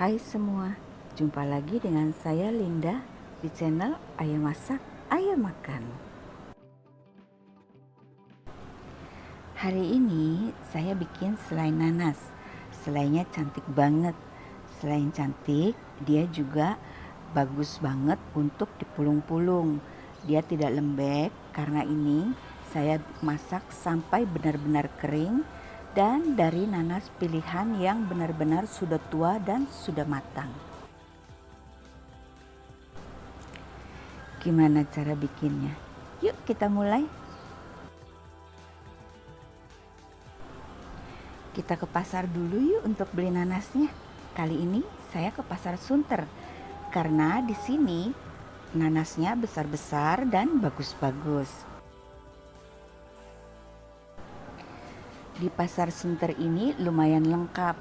Hai semua, jumpa lagi dengan saya Linda di channel Ayah Masak, Ayah Makan. Hari ini saya bikin selai nanas. Selainya cantik banget. Selain cantik, dia juga bagus banget untuk dipulung-pulung. Dia tidak lembek, karena ini saya masak sampai benar-benar kering dan dari nanas pilihan yang benar-benar sudah tua dan sudah matang. Gimana cara bikinnya? Yuk kita mulai. Kita ke pasar dulu yuk untuk beli nanasnya. Kali ini saya ke pasar Sunter karena di sini nanasnya besar-besar dan bagus-bagus. Di pasar Sunter ini lumayan lengkap.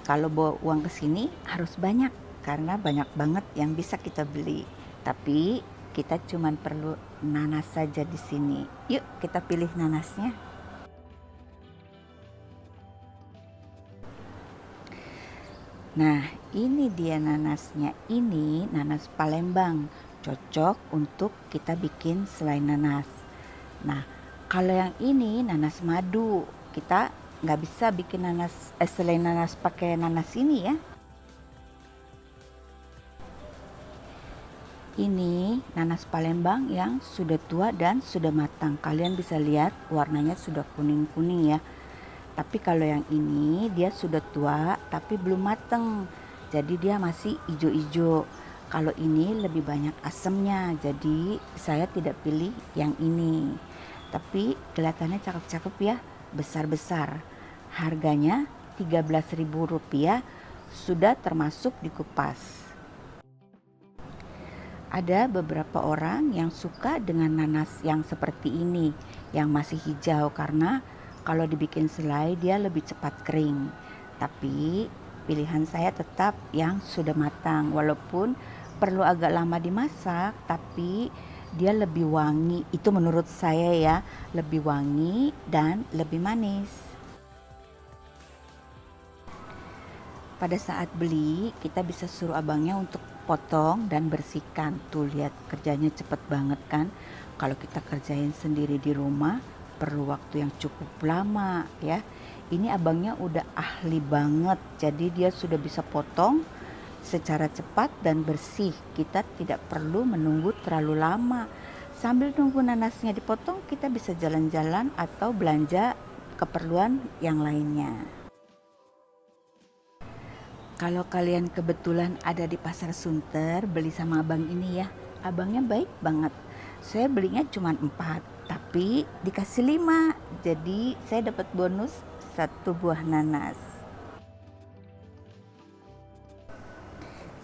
Kalau bawa uang ke sini harus banyak karena banyak banget yang bisa kita beli. Tapi kita cuma perlu nanas saja di sini. Yuk kita pilih nanasnya. Nah, ini dia nanasnya. Ini nanas Palembang, cocok untuk kita bikin selai nanas. Nah, kalau yang ini nanas madu, kita nggak bisa bikin selai nanas pakai nanas ini ya. Ini nanas Palembang yang sudah tua dan sudah matang. Kalian bisa lihat warnanya sudah kuning-kuning ya. Tapi kalau yang ini dia sudah tua tapi belum mateng. Jadi dia masih hijau-hijau. Kalau ini lebih banyak asamnya. Jadi saya tidak pilih yang ini. Tapi kelihatannya cakep-cakep ya, besar-besar. Harganya Rp13.000 sudah termasuk dikupas. Ada beberapa orang yang suka dengan nanas yang seperti ini, yang masih hijau karena kalau dibikin selai dia lebih cepat kering. Tapi pilihan saya tetap yang sudah matang. Walaupun perlu agak lama dimasak, tapi dia lebih wangi. Itu menurut saya ya, lebih wangi dan lebih manis. Pada saat beli, kita bisa suruh abangnya untuk potong dan bersihkan. Tuh lihat kerjanya cepet banget kan. Kalau kita kerjain sendiri di rumah perlu waktu yang cukup lama ya. Ini abangnya udah ahli banget, jadi dia sudah bisa potong secara cepat dan bersih. Kita tidak perlu menunggu terlalu lama. Sambil nunggu nanasnya dipotong, kita bisa jalan-jalan atau belanja keperluan yang lainnya. Kalau kalian kebetulan ada di pasar Sunter, beli sama abang ini ya, abangnya baik banget. Saya belinya cuma 4, tapi dikasih 5. Jadi saya dapat bonus 1 buah nanas.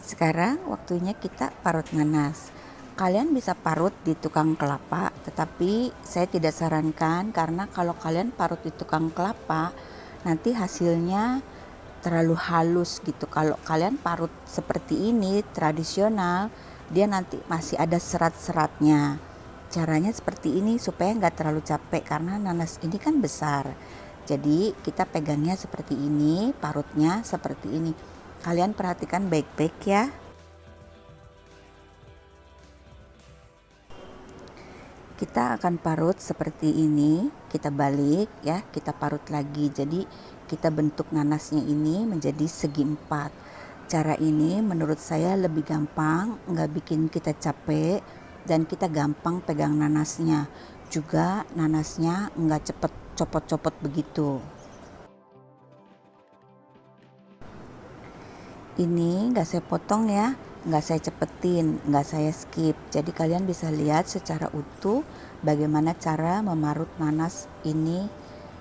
Sekarang waktunya kita parut nanas. Kalian bisa parut di tukang kelapa, tetapi saya tidak sarankan karena kalau kalian parut di tukang kelapa, nanti hasilnya terlalu halus gitu. Kalau kalian parut seperti ini tradisional, dia nanti masih ada serat-seratnya. Caranya seperti ini supaya nggak terlalu capek karena nanas ini kan besar. Jadi kita pegangnya seperti ini, parutnya seperti ini. Kalian perhatikan baik-baik ya. Kita akan parut seperti ini, kita balik ya, kita parut lagi. Jadi kita bentuk nanasnya ini menjadi segi 4. Cara ini menurut saya lebih gampang, nggak bikin kita capek, dan kita gampang pegang nanasnya. Juga nanasnya nggak cepet copot-copot begitu. Ini nggak saya potong ya, nggak saya cepetin, nggak saya skip. Jadi kalian bisa lihat secara utuh bagaimana cara memarut nanas ini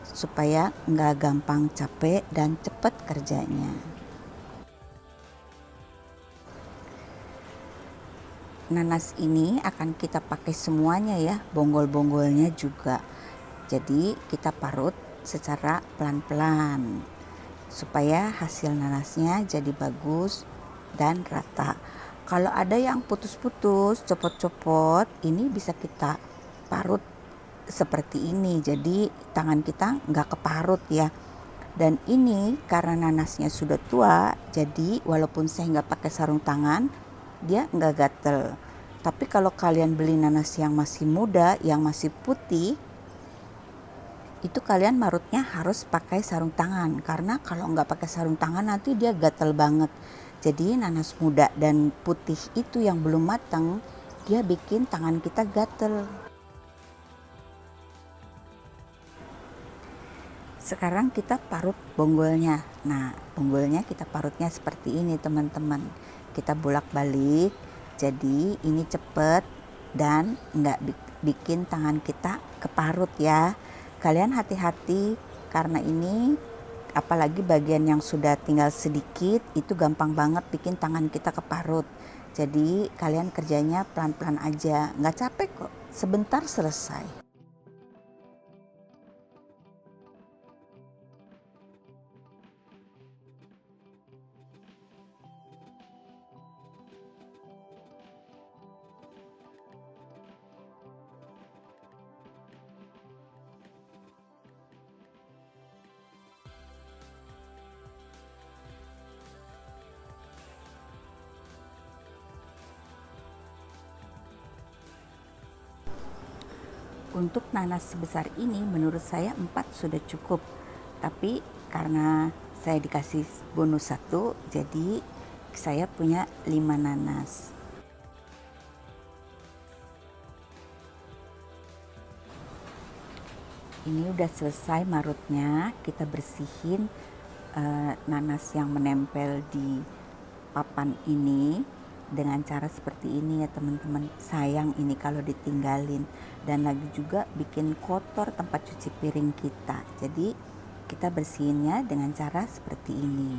supaya nggak gampang capek dan cepet kerjanya. Nanas ini akan kita pakai semuanya ya, bonggol-bonggolnya juga. Jadi kita parut secara pelan-pelan supaya hasil nanasnya jadi bagus dan rata. Kalau ada yang putus-putus, copot-copot, ini bisa kita parut seperti ini. Jadi tangan kita nggak keparut ya. Dan ini karena nanasnya sudah tua, jadi walaupun saya nggak pakai sarung tangan, dia nggak gatel. Tapi kalau kalian beli nanas yang masih muda, yang masih putih, itu kalian marutnya harus pakai sarung tangan. Karena kalau nggak pakai sarung tangan nanti dia gatel banget. Jadi nanas muda dan putih itu yang belum matang, dia bikin tangan kita gatel. Sekarang kita parut bonggolnya. Nah, bonggolnya kita parutnya seperti ini teman-teman. Kita bolak-balik, jadi ini cepet dan nggak bikin tangan kita keparut ya. Kalian hati-hati karena ini apalagi bagian yang sudah tinggal sedikit itu gampang banget bikin tangan kita keparut. Jadi kalian kerjanya pelan-pelan aja, nggak capek kok, sebentar selesai. Untuk nanas sebesar ini menurut saya 4 sudah cukup. Tapi karena saya dikasih bonus 1, jadi saya punya 5 nanas. Ini udah selesai marutnya, kita bersihin nanas yang menempel di papan ini dengan cara seperti ini ya teman-teman. Sayang ini kalau ditinggalin, dan lagi juga bikin kotor tempat cuci piring kita. Jadi kita bersihinnya dengan cara seperti ini.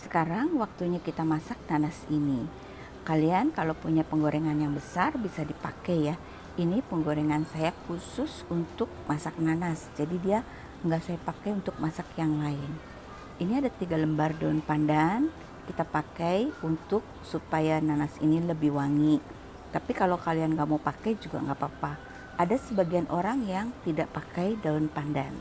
Sekarang waktunya kita masak nanas ini. Kalian kalau punya penggorengan yang besar bisa dipakai ya. Ini penggorengan saya khusus untuk masak nanas, jadi dia nggak saya pakai untuk masak yang lain. Ini ada 3 lembar daun pandan, kita pakai untuk supaya nanas ini lebih wangi. Tapi kalau kalian nggak mau pakai juga nggak apa-apa. Ada sebagian orang yang tidak pakai daun pandan.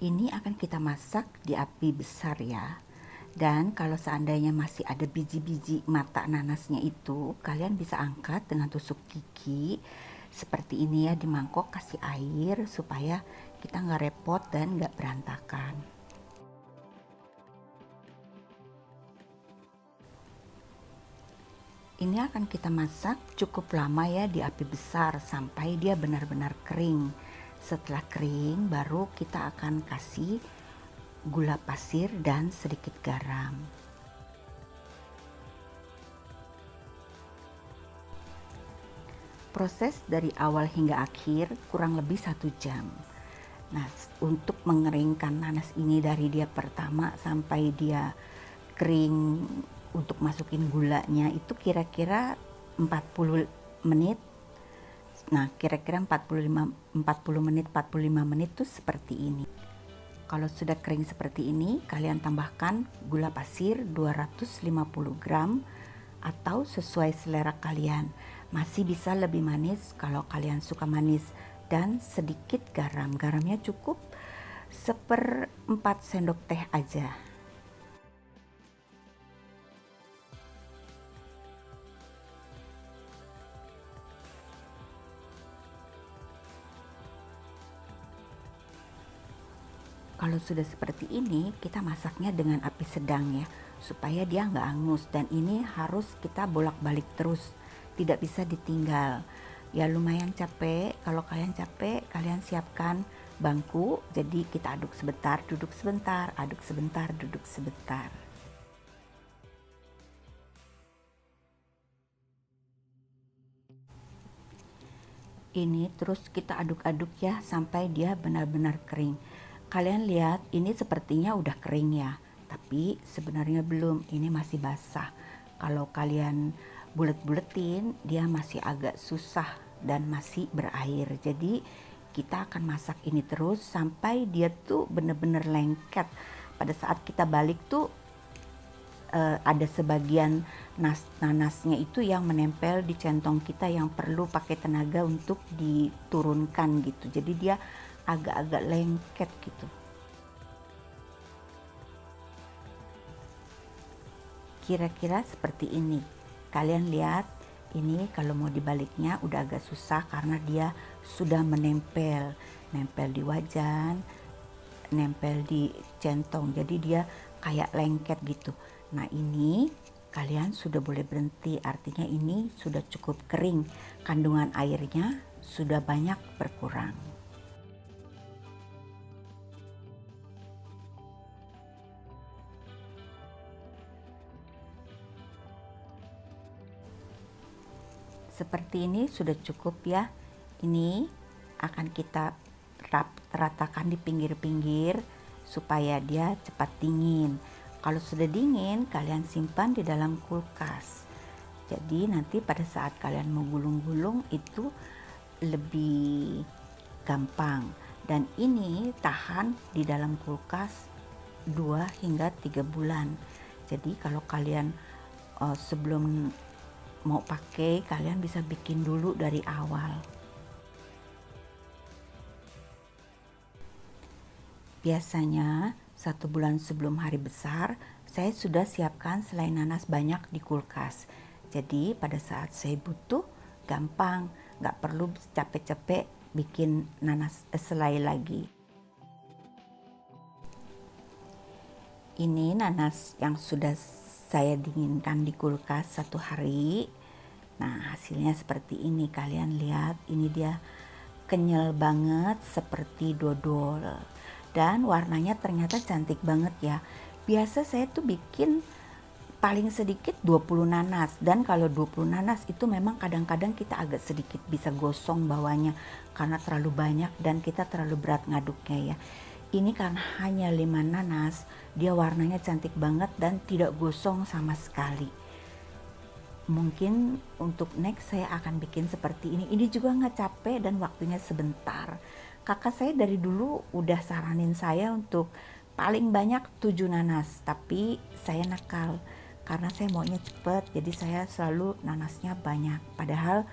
Ini akan kita masak di api besar ya. Dan kalau seandainya masih ada biji-biji mata nanasnya itu, kalian bisa angkat dengan tusuk gigi seperti ini ya, di mangkok kasih air supaya kita nggak repot dan nggak berantakan. Ini akan kita masak cukup lama ya di api besar sampai dia benar-benar kering. Setelah kering baru kita akan kasih gula pasir dan sedikit garam. Proses dari awal hingga akhir kurang lebih 1 jam. Nah, untuk mengeringkan nanas ini dari dia pertama sampai dia kering untuk masukin gulanya itu kira-kira 40 menit. Nah, kira-kira 40 menit, 45 menit tuh seperti ini. Kalau sudah kering seperti ini, kalian tambahkan gula pasir 250 gram atau sesuai selera kalian. Masih bisa lebih manis kalau kalian suka manis, dan sedikit garam. Garamnya cukup 1/4 sendok teh aja. Kalau sudah seperti ini, kita masaknya dengan api sedang ya, supaya dia nggak hangus. Dan ini harus kita bolak-balik terus, tidak bisa ditinggal. Ya lumayan capek, kalau kalian capek, kalian siapkan bangku. Jadi kita aduk sebentar, duduk sebentar, aduk sebentar, duduk sebentar. Ini terus kita aduk-aduk ya sampai dia benar-benar kering. Kalian lihat ini sepertinya udah kering ya, tapi sebenarnya belum, ini masih basah. Kalau kalian bulet-buletin dia masih agak susah dan masih berair. Jadi kita akan masak ini terus sampai dia tuh bener-bener lengket. Pada saat kita balik tuh ada sebagian nanasnya itu yang menempel di centong kita yang perlu pakai tenaga untuk diturunkan gitu. Jadi dia agak-agak lengket gitu. Kira-kira seperti ini. Kalian lihat, ini kalau mau dibaliknya udah agak susah karena dia sudah menempel. Nempel di wajan, nempel di centong. Jadi dia kayak lengket gitu. Nah ini kalian sudah boleh berhenti, artinya ini sudah cukup kering, kandungan airnya sudah banyak berkurang. Seperti ini sudah cukup ya. Ini akan kita ratakan di pinggir-pinggir supaya dia cepat dingin. Kalau sudah dingin, kalian simpan di dalam kulkas. Jadi nanti pada saat kalian mau gulung-gulung itu lebih gampang. Dan ini tahan di dalam kulkas 2 hingga 3 bulan. Jadi kalau kalian sebelum mau pakai, kalian bisa bikin dulu dari awal. Biasanya 1 bulan sebelum hari besar, saya sudah siapkan selai nanas banyak di kulkas. Jadi pada saat saya butuh, gampang, nggak perlu capek-capek bikin selai lagi. Ini nanas yang sudah saya dinginkan di kulkas 1 hari. Nah hasilnya seperti ini, kalian lihat, ini dia kenyal banget seperti dodol. Dan warnanya ternyata cantik banget ya. Biasa saya tuh bikin paling sedikit 20 nanas, dan kalau 20 nanas itu memang kadang-kadang kita agak sedikit bisa gosong bawahnya karena terlalu banyak dan kita terlalu berat ngaduknya ya. Ini karena hanya 5 nanas, dia warnanya cantik banget dan tidak gosong sama sekali. Mungkin untuk next saya akan bikin seperti ini. Ini juga nggak capek dan waktunya sebentar. Kakak saya dari dulu udah saranin saya untuk paling banyak 7 nanas, tapi saya nakal karena saya maunya cepet, jadi saya selalu nanasnya banyak. Padahal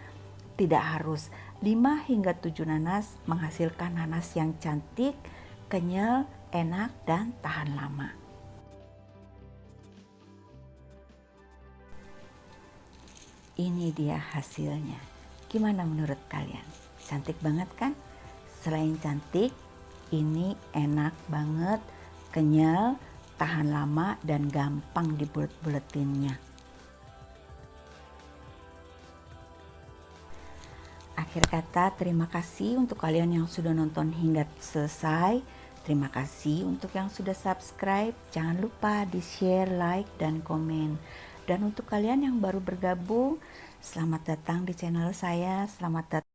tidak harus. 5 hingga 7 nanas menghasilkan nanas yang cantik, kenyal, enak, dan tahan lama. Ini dia hasilnya. Gimana menurut kalian? Cantik banget kan? Selain cantik, ini enak banget, kenyal, tahan lama, dan gampang dibulet-buletinnya. Akhir kata, terima kasih untuk kalian yang sudah nonton hingga selesai. Terima kasih untuk yang sudah subscribe. Jangan lupa di-share, like, dan komen. Dan untuk kalian yang baru bergabung, selamat datang di channel saya. Selamat datang.